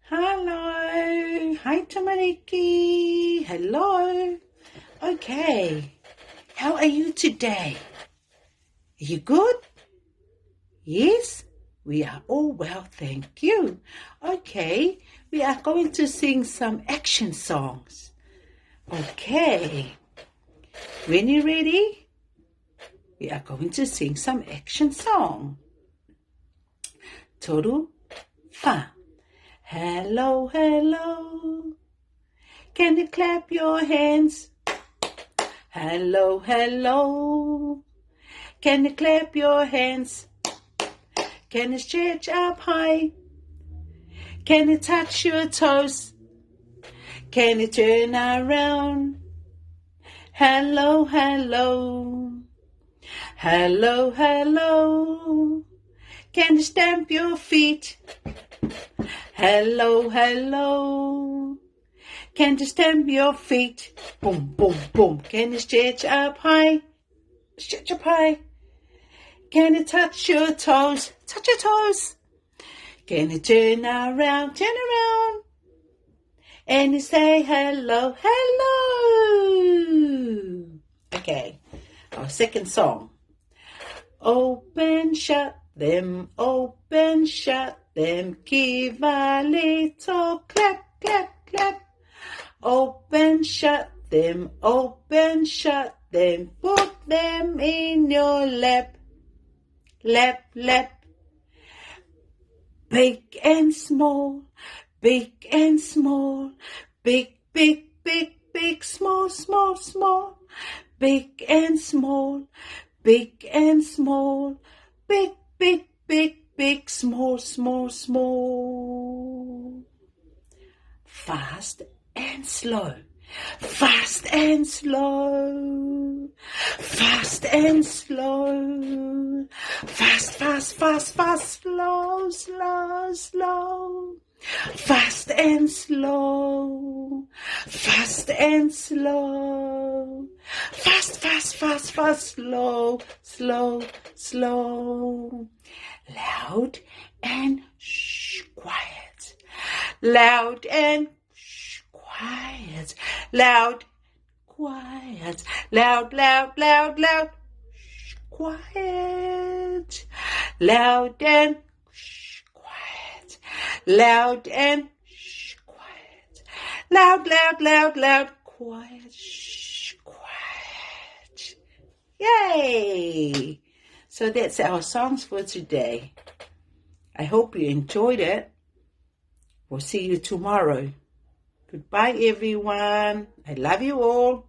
Hello. Hi, Tamariki. Hello. Okay. How are you today? Are you good? Yes? We are all well, thank you. Okay. We are going to sing some action songs. Okay. When you're ready, we are going to sing some action song. Toru fa. Hello, hello. Can you clap your hands? Hello, hello. Can you clap your hands? Can you stretch up high? Can you touch your toes? Can you turn around? Hello, hello. Hello, hello. Can you stamp your feet? Hello, hello. Can you stamp your feet? Boom, boom, boom. Can you stretch up high? Stretch up high. Can you touch your toes? Touch your toes. Can you turn around? Turn around. And you say hello, hello. Okay, our second song. Open, shut them, give a little clap, clap, clap. Open, shut them, put them in your lap, lap, lap. Big and small, big and small, big, big, big, big, small, small, small, big and small, big and small, big, big, big, big, small, small, small. Fast and slow, fast and slow, fast and slow, fast, fast, fast, fast, slow, slow, slow, fast and slow, fast and slow, fast, fast, fast, fast, slow, slow, slow, loud and quiet, loud and quiet, loud, quiet, loud, loud, loud, loud, quiet, loud and quiet, loud and quiet, loud, loud, loud, loud, quiet, quiet. Yay! So that's our songs for today. I hope you enjoyed it. We'll see you tomorrow. Goodbye, everyone. I love you all.